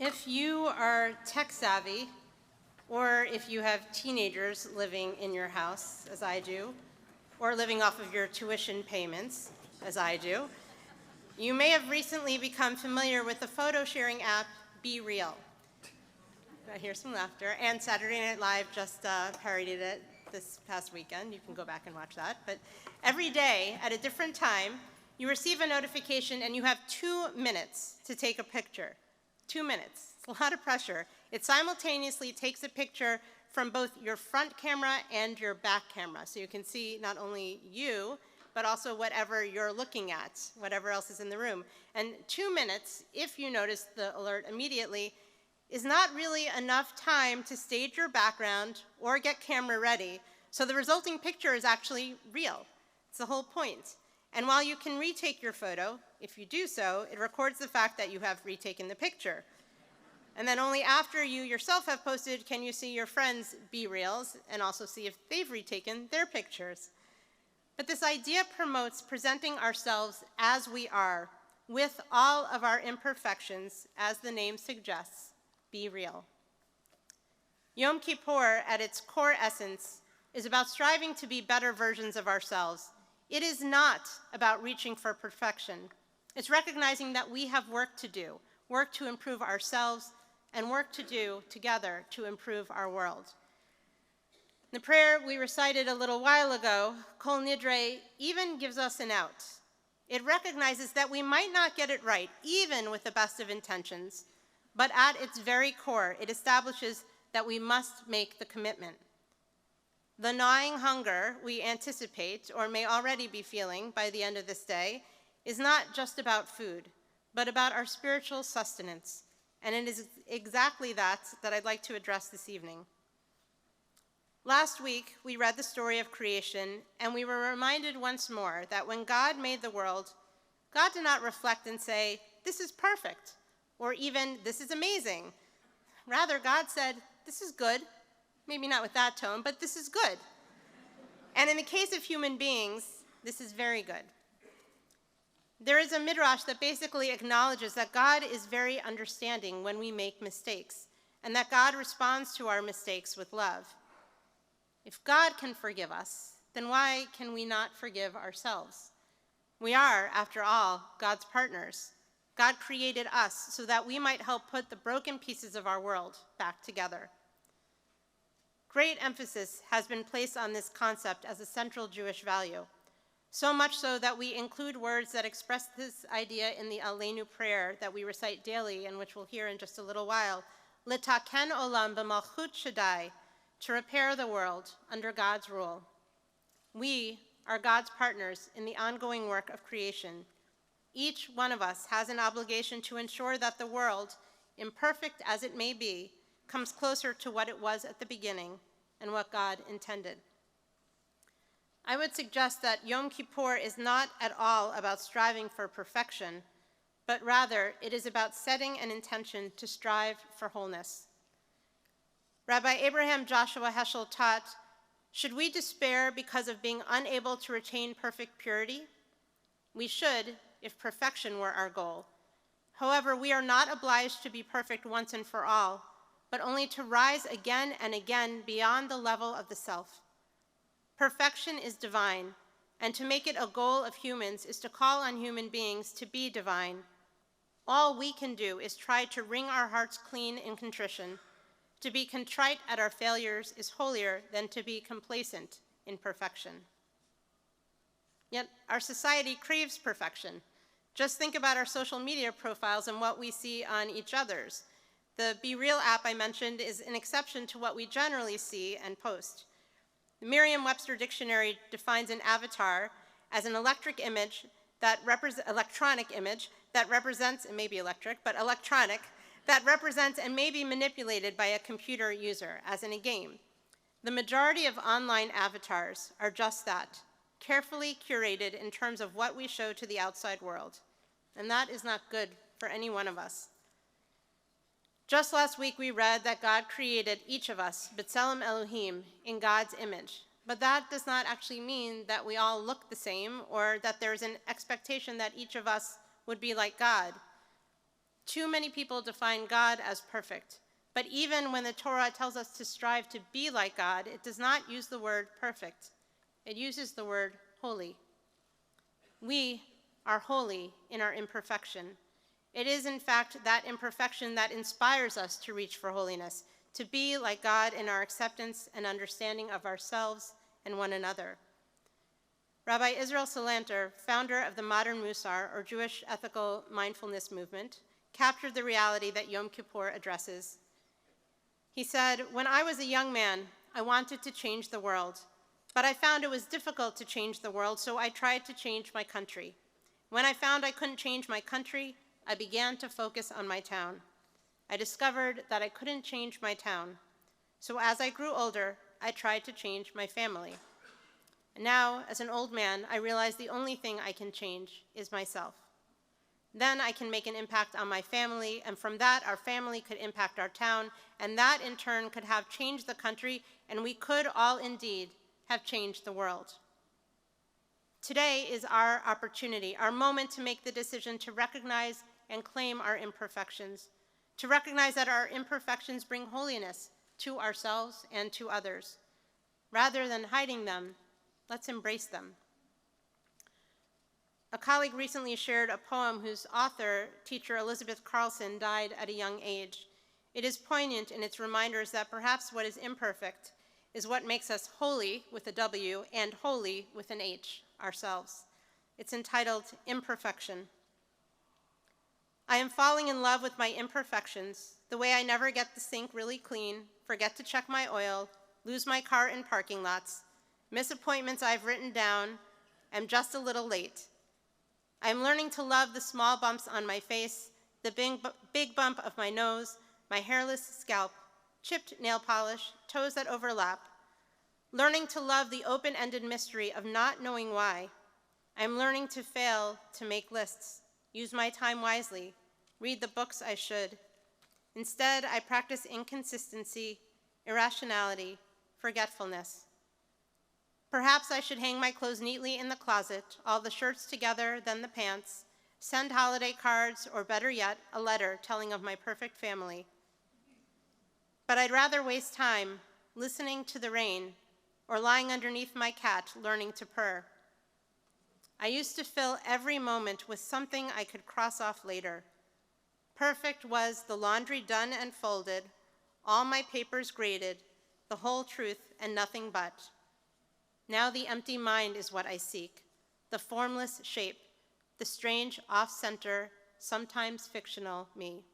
If you are tech savvy, or if you have teenagers living in your house, as I do, or living off of your tuition payments, as I do, you may have recently become familiar with the photo sharing app Be Real. I hear some laughter, and Saturday Night Live just parodied it this past weekend. You can go back and watch that. But every day, at a different time, you receive a notification and you have 2 minutes to take a picture. 2 minutes. It's a lot of pressure. It simultaneously takes a picture from both your front camera and your back camera. So you can see not only you, but also whatever you're looking at, whatever else is in the room. And 2 minutes, if you notice the alert immediately, is not really enough time to stage your background or get camera ready. So the resulting picture is actually real. It's the whole point. And while you can retake your photo, if you do so, it records the fact that you have retaken the picture. And then only after you yourself have posted can you see your friends' be-reals and also see if they've retaken their pictures. But this idea promotes presenting ourselves as we are, with all of our imperfections, as the name suggests. Be real. Yom Kippur, at its core essence, is about striving to be better versions of ourselves. It is not about reaching for perfection. It's recognizing that we have work to do, work to improve ourselves, and work to do together to improve our world. The prayer we recited a little while ago, Kol Nidrei, even gives us an out. It recognizes that we might not get it right, even with the best of intentions, but at its very core, it establishes that we must make the commitment. The gnawing hunger we anticipate, or may already be feeling by the end of this day, is not just about food, but about our spiritual sustenance. And it is exactly that I'd like to address this evening. Last week, we read the story of creation, and we were reminded once more that when God made the world, God did not reflect and say, "This is perfect," or even, "This is amazing." Rather, God said, "This is good." Maybe not with that tone, but this is good. And in the case of human beings, this is very good. There is a midrash that basically acknowledges that God is very understanding when we make mistakes, and that God responds to our mistakes with love. If God can forgive us, then why can we not forgive ourselves? We are, after all, God's partners. God created us so that we might help put the broken pieces of our world back together. Great emphasis has been placed on this concept as a central Jewish value, so much so that we include words that express this idea in the Aleinu prayer that we recite daily and which we'll hear in just a little while, Litaken olam b'malchut Shaddai, to repair the world under God's rule. We are God's partners in the ongoing work of creation. Each one of us has an obligation to ensure that the world, imperfect as it may be, comes closer to what it was at the beginning and what God intended. I would suggest that Yom Kippur is not at all about striving for perfection, but rather it is about setting an intention to strive for wholeness. Rabbi Abraham Joshua Heschel taught, should we despair because of being unable to retain perfect purity? We should, if perfection were our goal. However, we are not obliged to be perfect once and for all, but only to rise again and again beyond the level of the self. Perfection is divine, and to make it a goal of humans is to call on human beings to be divine. All we can do is try to wring our hearts clean in contrition. To be contrite at our failures is holier than to be complacent in perfection. Yet our society craves perfection. Just think about our social media profiles and what we see on each other's. The Be Real app I mentioned is an exception to what we generally see and post. The Merriam-Webster Dictionary defines an avatar as an electronic image that represents, it may be electric, but electronic, that represents and may be manipulated by a computer user, as in a game. The majority of online avatars are just that, carefully curated in terms of what we show to the outside world. And that is not good for any one of us. Just last week, we read that God created each of us, B'Tselem Elohim, in God's image. But that does not actually mean that we all look the same or that there's an expectation that each of us would be like God. Too many people define God as perfect, but even when the Torah tells us to strive to be like God, it does not use the word perfect. It uses the word holy. We are holy in our imperfection. It is, in fact, that imperfection that inspires us to reach for holiness, to be like God in our acceptance and understanding of ourselves and one another. Rabbi Israel Salanter, founder of the modern Musar, or Jewish ethical mindfulness movement, captured the reality that Yom Kippur addresses. He said, "When I was a young man, I wanted to change the world, but I found it was difficult to change the world, so I tried to change my country. When I found I couldn't change my country, I began to focus on my town. I discovered that I couldn't change my town. So as I grew older, I tried to change my family. And now, as an old man, I realize the only thing I can change is myself. Then I can make an impact on my family, and from that, our family could impact our town, and that in turn could have changed the country, and we could all indeed have changed the world." Today is our opportunity, our moment to make the decision to recognize and claim our imperfections, to recognize that our imperfections bring holiness to ourselves and to others. Rather than hiding them, let's embrace them. A colleague recently shared a poem whose author, teacher Elizabeth Carlson, died at a young age. It is poignant in its reminders that perhaps what is imperfect is what makes us holy with a W and holy with an H ourselves. It's entitled Imperfection. I am falling in love with my imperfections, the way I never get the sink really clean, forget to check my oil, lose my car in parking lots, miss appointments I've written down, am just a little late. I am learning to love the small bumps on my face, the big bump of my nose, my hairless scalp, chipped nail polish, toes that overlap. Learning to love the open-ended mystery of not knowing why. I am learning to fail to make lists, use my time wisely, read the books I should. Instead, I practice inconsistency, irrationality, forgetfulness. Perhaps I should hang my clothes neatly in the closet, all the shirts together, then the pants, send holiday cards, or better yet, a letter telling of my perfect family. But I'd rather waste time listening to the rain or lying underneath my cat learning to purr. I used to fill every moment with something I could cross off later. Perfect was the laundry done and folded, all my papers graded, the whole truth and nothing but. Now the empty mind is what I seek, the formless shape, the strange off-center, sometimes fictional me.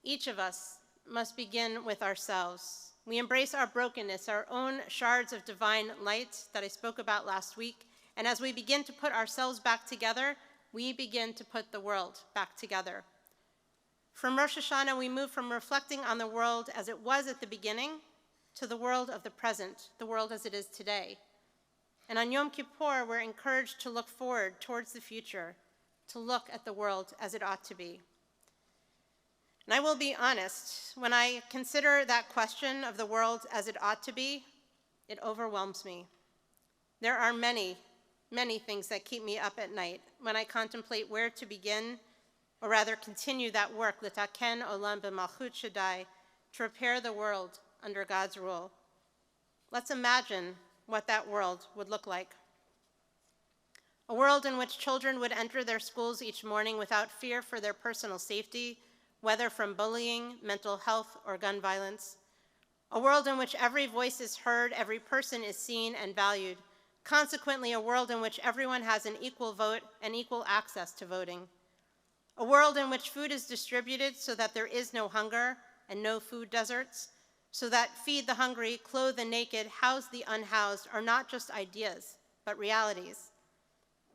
Each of us must begin with ourselves. We embrace our brokenness, our own shards of divine light that I spoke about last week, and as we begin to put ourselves back together, we begin to put the world back together. From Rosh Hashanah, we move from reflecting on the world as it was at the beginning to the world of the present, the world as it is today. And on Yom Kippur, we're encouraged to look forward towards the future, to look at the world as it ought to be. And I will be honest, when I consider that question of the world as it ought to be, it overwhelms me. There are many, many things that keep me up at night when I contemplate where to begin, or rather continue that work, l'taken olam b'malchut shaddai, to repair the world under God's rule. Let's imagine what that world would look like. A world in which children would enter their schools each morning without fear for their personal safety, whether from bullying, mental health, or gun violence. A world in which every voice is heard, every person is seen and valued. Consequently, a world in which everyone has an equal vote and equal access to voting. A world in which food is distributed so that there is no hunger and no food deserts, so that feed the hungry, clothe the naked, house the unhoused are not just ideas, but realities.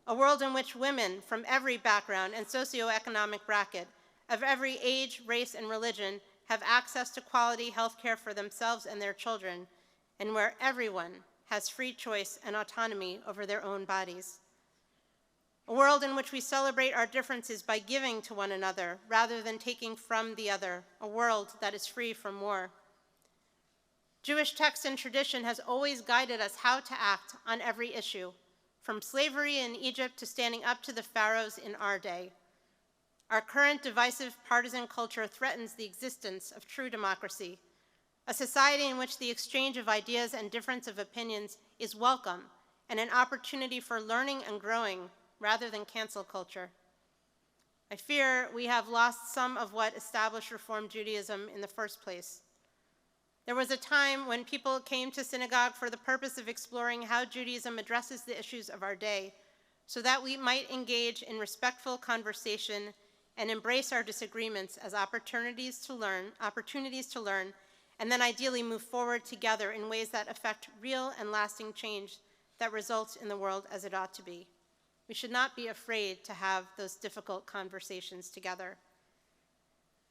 A world in which women from every background and socioeconomic bracket, of every age, race, and religion, have access to quality health care for themselves and their children, and where everyone has free choice and autonomy over their own bodies. A world in which we celebrate our differences by giving to one another rather than taking from the other, a world that is free from war. Jewish text and tradition has always guided us how to act on every issue, from slavery in Egypt to standing up to the pharaohs in our day. Our current divisive partisan culture threatens the existence of true democracy, a society in which the exchange of ideas and difference of opinions is welcome and an opportunity for learning and growing rather than cancel culture. I fear we have lost some of what established Reform Judaism in the first place. There was a time when people came to synagogue for the purpose of exploring how Judaism addresses the issues of our day, so that we might engage in respectful conversation and embrace our disagreements as opportunities to learn, and then ideally move forward together in ways that affect real and lasting change that results in the world as it ought to be. We should not be afraid to have those difficult conversations together.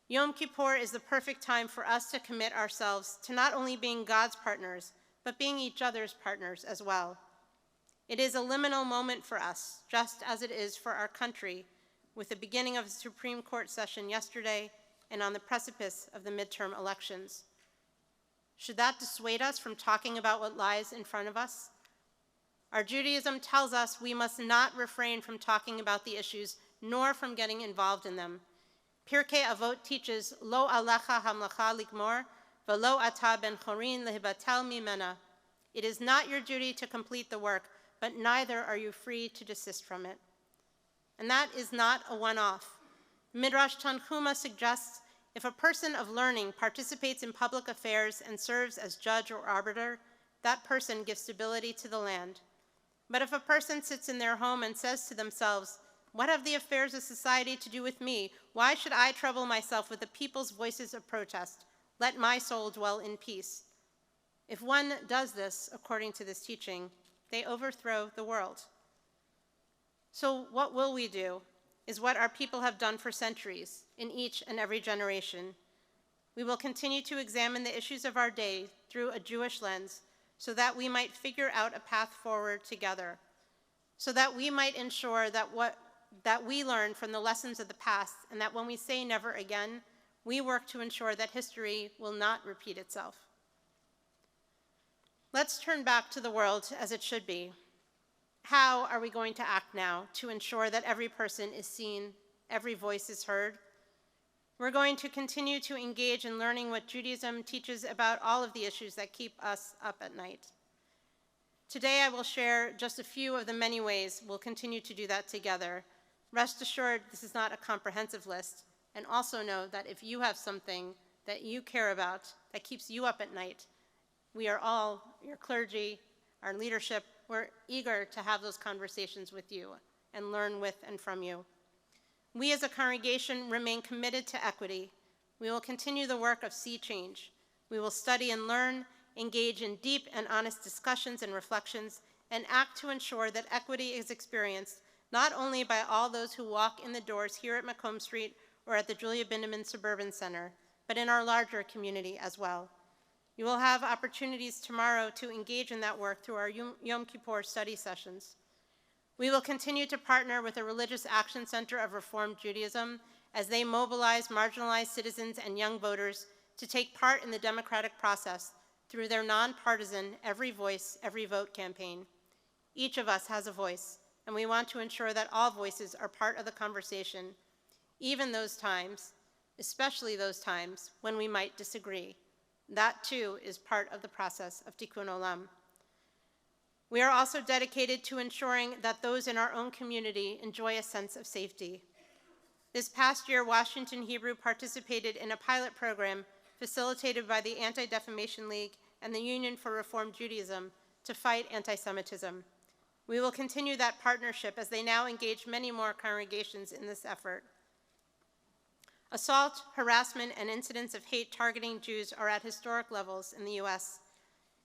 Yom Kippur is the perfect time for us to commit ourselves to not only being God's partners, but being each other's partners as well. It is a liminal moment for us, just as it is for our country, with the beginning of a Supreme Court session yesterday and on the precipice of the midterm elections. Should that dissuade us from talking about what lies in front of us? Our Judaism tells us we must not refrain from talking about the issues, nor from getting involved in them. Pirkei Avot teaches, Lo alecha hamlacha likmor, velo ata ben chorin lehibatel mimena. It is not your duty to complete the work, but neither are you free to desist from it. And that is not a one-off. Midrash Tanchuma suggests if a person of learning participates in public affairs and serves as judge or arbiter, that person gives stability to the land. But if a person sits in their home and says to themselves, what have the affairs of society to do with me? Why should I trouble myself with the people's voices of protest? Let my soul dwell in peace. If one does this, according to this teaching, they overthrow the world. So what will we do is what our people have done for centuries in each and every generation. We will continue to examine the issues of our day through a Jewish lens so that we might figure out a path forward together, so that we might ensure that we learn from the lessons of the past, and that when we say never again, we work to ensure that history will not repeat itself. Let's turn back to the world as it should be. How are we going to act now to ensure that every person is seen, every voice is heard? We're going to continue to engage in learning what Judaism teaches about all of the issues that keep us up at night. Today, I will share just a few of the many ways we'll continue to do that together. Rest assured, this is not a comprehensive list, and also know that if you have something that you care about that keeps you up at night, we are all, your clergy, our leadership, we're eager to have those conversations with you and learn with and from you. We as a congregation remain committed to equity. We will continue the work of sea change. We will study and learn, engage in deep and honest discussions and reflections, and act to ensure that equity is experienced not only by all those who walk in the doors here at Macomb Street or at the Julia Bindeman Suburban Center, but in our larger community as well. You will have opportunities tomorrow to engage in that work through our Yom Kippur study sessions. We will continue to partner with the Religious Action Center of Reform Judaism as they mobilize marginalized citizens and young voters to take part in the democratic process through their nonpartisan Every Voice, Every Vote campaign. Each of us has a voice, and we want to ensure that all voices are part of the conversation, even those times, especially those times when we might disagree. That too is part of the process of Tikkun Olam. We are also dedicated to ensuring that those in our own community enjoy a sense of safety. This past year, Washington Hebrew participated in a pilot program facilitated by the Anti-Defamation League and the Union for Reform Judaism to fight anti-Semitism. We will continue that partnership as they now engage many more congregations in this effort. Assault, harassment, and incidents of hate targeting Jews are at historic levels in the US.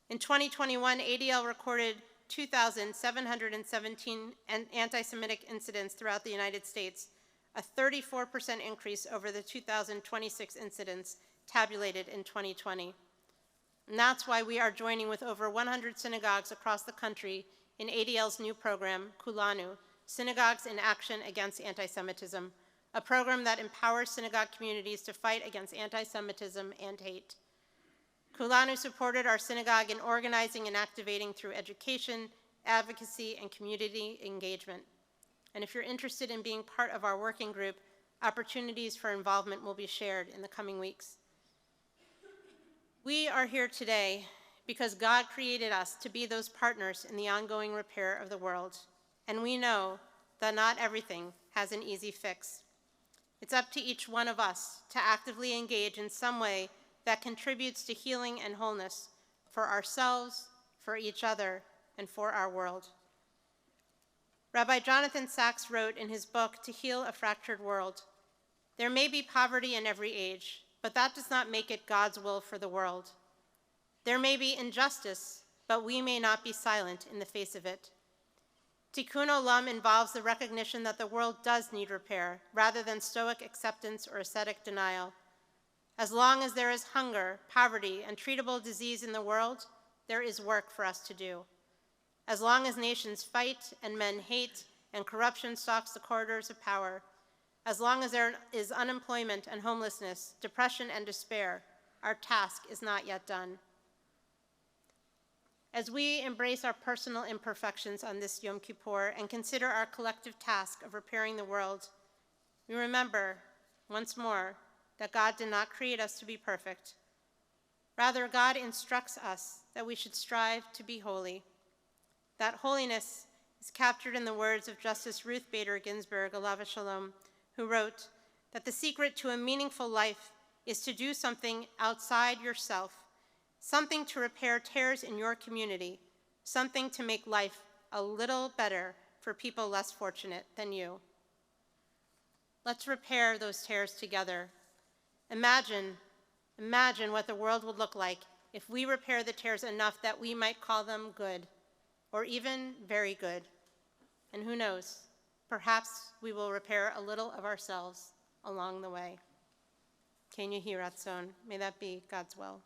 In 2021, ADL recorded 2,717 anti-Semitic incidents throughout the United States, a 34% increase over the 2,026 incidents tabulated in 2020. And that's why we are joining with over 100 synagogues across the country in ADL's new program, Kulanu, Synagogues in Action Against Anti-Semitism, a program that empowers synagogue communities to fight against anti-Semitism and hate. Kulanu supported our synagogue in organizing and activating through education, advocacy, and community engagement. And if you're interested in being part of our working group, opportunities for involvement will be shared in the coming weeks. We are here today because God created us to be those partners in the ongoing repair of the world, and we know that not everything has an easy fix. It's up to each one of us to actively engage in some way that contributes to healing and wholeness for ourselves, for each other, and for our world. Rabbi Jonathan Sacks wrote in his book, To Heal a Fractured World, "There may be poverty in every age, but that does not make it God's will for the world. There may be injustice, but we may not be silent in the face of it. Tikkun Olam involves the recognition that the world does need repair, rather than stoic acceptance or ascetic denial. As long as there is hunger, poverty, and treatable disease in the world, there is work for us to do. As long as nations fight and men hate and corruption stalks the corridors of power, as long as there is unemployment and homelessness, depression and despair, our task is not yet done." As we embrace our personal imperfections on this Yom Kippur and consider our collective task of repairing the world, we remember, once more, that God did not create us to be perfect. Rather, God instructs us that we should strive to be holy. That holiness is captured in the words of Justice Ruth Bader Ginsburg, Alav Shalom, who wrote that the secret to a meaningful life is to do something outside yourself, something to repair tears in your community, something to make life a little better for people less fortunate than you. Let's repair those tears together. Imagine what the world would look like if we repair the tears enough that we might call them good, or even very good. And who knows, perhaps we will repair a little of ourselves along the way. Ken Yehi Ratzon, may that be God's will.